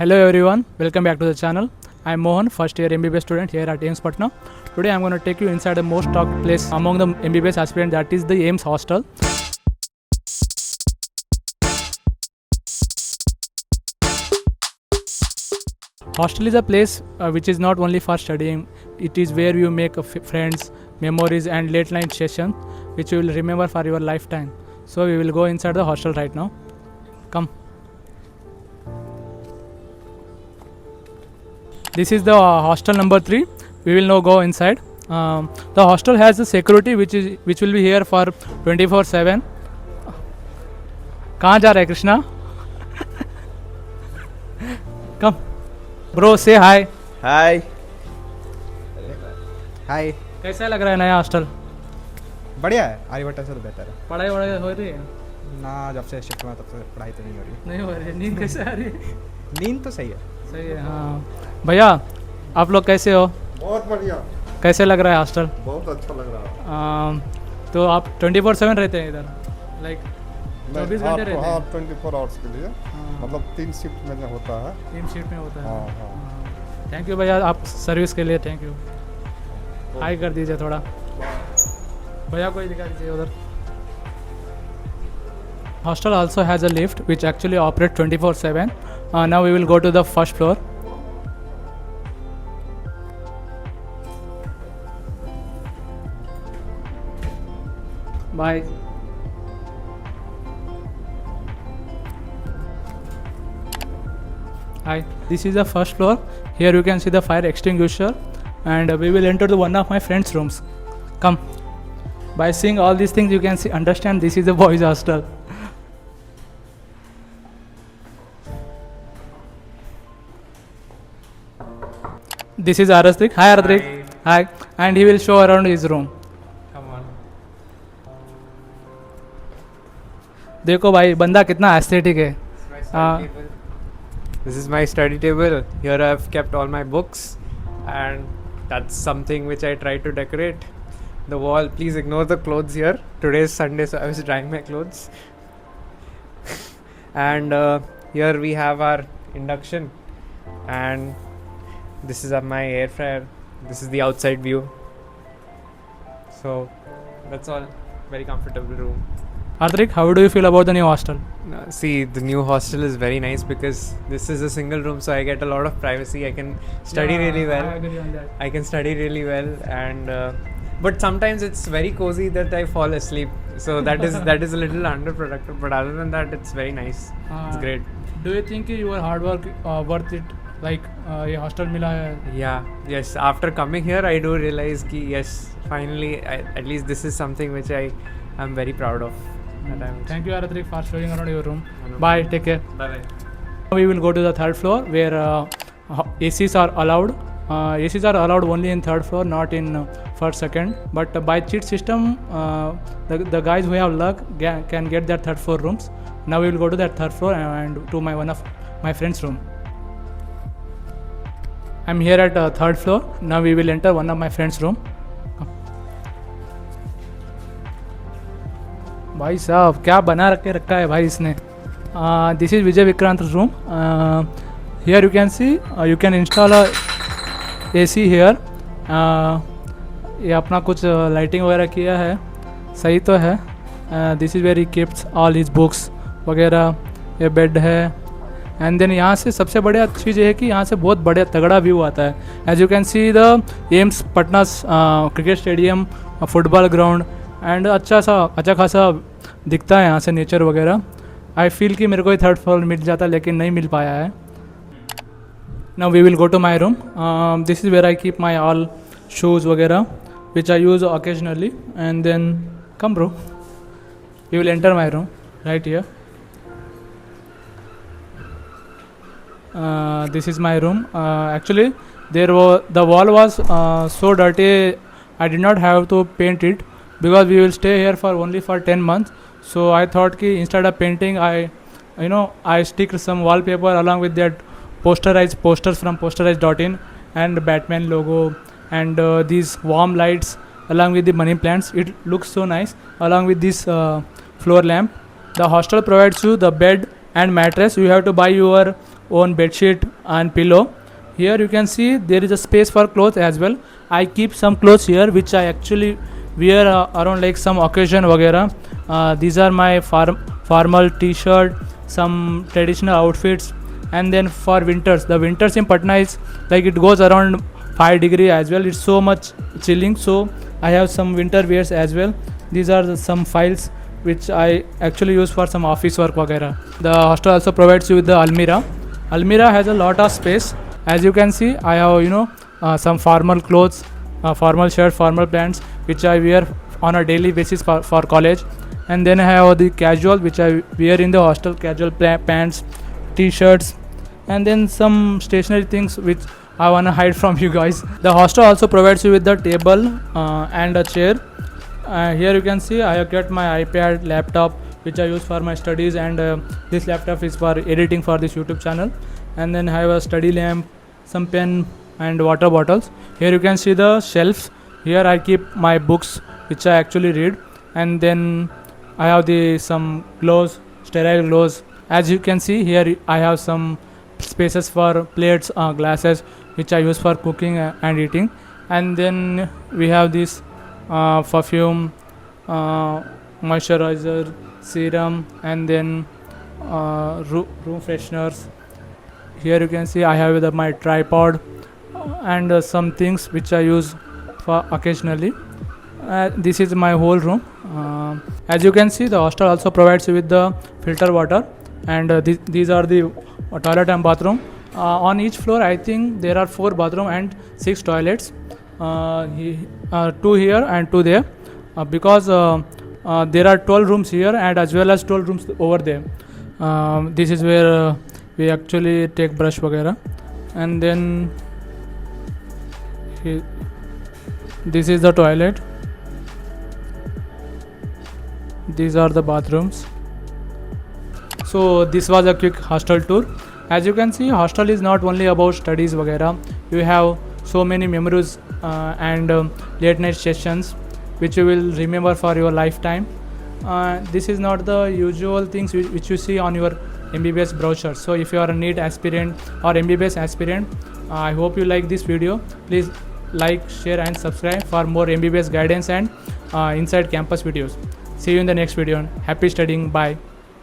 Hello everyone, welcome back to the channel. I am Mohan, first year MBBS student here at AIIMS Patna. Today I am going to take you inside the most talked place among the MBBS aspirants, that is the AIIMS Hostel. Hostel is a place which is not only for studying, it is where you make friends, memories and late night sessions which you will remember for your lifetime. So we will go inside the hostel right now. Come. This is the hostel number 3. We will now go inside. The hostel has the security which will be here for 24/7. कहाँ जा रहा है Krishna? Come, bro, say hi. हाय हाय कैसा लग रहा है नया hostel? बढ़िया है। आर्यभट्ट से तो बेहतर है पढ़ाई वढ़ाई हो रही है? ना, जब से शिफ्ट हुआ तब से पढ़ाई तो नहीं हो रही। नहीं हो रही है। नींद कैसे आ रही है? नींद तो सही है। सही है। हाँ भैया, आप लोग कैसे हो? बहुत बढ़िया, कैसे लग रहा है हॉस्टल? बहुत अच्छा लग रहा है। तो आप 24/7 रहते हैं इधर? लाइक 24 घंटे रहते हाँ, हैं? 24 आवर्स के लिए, हाँ। मतलब 3 शिफ्ट में होता है। 3 शिफ्ट में होता है। हाँ हाँ। थैंक यू भैया, आप सर्विस के लिए थैंक यू। हाई कर दीजिए थोड़ा। भैया को ही दिखा दीजिए उधर। Hostel also has a lift which actually operates 24/7. Now we will go to the first floor. Bye. Hi, this is the first floor. Here you can see the fire extinguisher, and we will enter the one of my friend's rooms. Come. By seeing all these things, you can see, understand this is a boys' hostel. This is Aradrik. Hi Aradrik. Hi. And he will show around his room. Come on. देखो भाई, बंदा कितना aesthetic है. This is my study table. Here I've kept all my books, and that's something which I try to decorate. The wall, please ignore the clothes here. Today is Sunday, so I was drying my clothes. And here we have our induction, and this is my air fryer. This is the outside view. So that's all. Very comfortable room. Aradrik, how do you feel about the new hostel? See, the new hostel is very nice because this is a single room, so I get a lot of privacy. I can study really well. I agree on that. I can study really well, and but sometimes it's very cozy that I fall asleep. So that is a little underproductive. But other than that, it's very nice. It's great. Do you think your hard work worth it? Like ये hostel मिला है? Yeah. Yes. After coming here, I do realize कि yes, finally, at least this is something which I am very proud of. Thank you Aradrik for showing around your room. Bye. Take care. Bye bye. Now we will go to the third floor where ACs are allowed. ACs are allowed only in third floor, not in first, second. But by cheat system, the guys who have luck can get their third floor rooms. Now we will go to that third floor and to one of my friend's room. I'm here at third floor. Now we will enter one of my friend's room. भाई साहब क्या बना रखा है भाई इसने. This is Vijay Vikrant room. Here you can C you can install a AC here. ये अपना कुछ लाइटिंग वगैरह किया है, सही तो है. This is where he keeps all his books वगैरह. ये बेड है. एंड देन यहाँ से सबसे बढ़िया चीज़ ये है कि यहाँ से बहुत बढ़िया तगड़ा व्यू आता है. As you can see the AIIMS Patna cricket stadium, football ground, and अच्छा खासा दिखता है यहाँ से नेचर वगैरह. आई फील कि मेरे को ही थर्ड फ्लोर मिल जाता लेकिन नहीं मिल पाया है. Now we will go to my room. This is where I keep my all shoes वगैरह which I use occasionally. And then come bro, we will enter my room right here. This is my room. Actually, the wall was so dirty. I did not have to paint it because we will stay here for only 10 months. So I thought कि instead of painting, I stick some wallpaper along with that posters from posterize.in and Batman logo and these warm lights along with the money plants. It looks so nice along with this floor lamp. The hostel provides you the bed and mattress. You have to buy your own bed sheet and pillow. Here you can see there is a space for clothes as well. I keep some clothes here which I actually wear around like some occasion वगैरह. These are my formal t-shirt, some traditional outfits, and then for winters, the winters in Patna is like it goes around 5 degree as well. It's so much chilling, so I have some winter wears as well. These are some files which I actually use for some office work वगैरह. The hostel also provides you with the almirah. Almirah has a lot of space. As you can see, I have some formal clothes, formal shirt, formal pants which I wear on a daily basis for college. And then I have the casual which I wear in the hostel, casual pants, t-shirts, and then some stationary things which I wanna hide from you guys. The hostel also provides you with the table and a chair. Here you can see I have kept my iPad, laptop which I use for my studies, and this laptop is for editing for this YouTube channel. And then I have a study lamp, some pen and water bottles. Here you can see the shelves. Here I keep my books which I actually read, and then I have some gloves, sterile gloves. As you can see here, I have some spaces for plates, glasses which I use for cooking and eating. And then we have this perfume, moisturizer, serum, and then room fresheners. Here you can see I have my tripod and some things which I use for occasionally. This is my whole room. As you can see, the hostel also provides you with the filter water, and these are the toilet and bathroom. On each floor I think there are 4 bathroom and 6 toilets, 2 here and 2 there, because there are 12 rooms here and as well as 12 rooms over there. This is where we actually take brush वगैरह. And then this is the toilet, these are the bathrooms. So this was a quick hostel tour. As you can see, hostel is not only about studies वगैरह. You have so many memories and late night sessions which you will remember for your lifetime. This is not the usual things which you see on your MBBS brochure. So if you are a NEET aspirant or MBBS aspirant, I hope you like this video. Please like, share and subscribe for more MBBS guidance and inside campus videos. See you in the next video. Happy studying. Bye.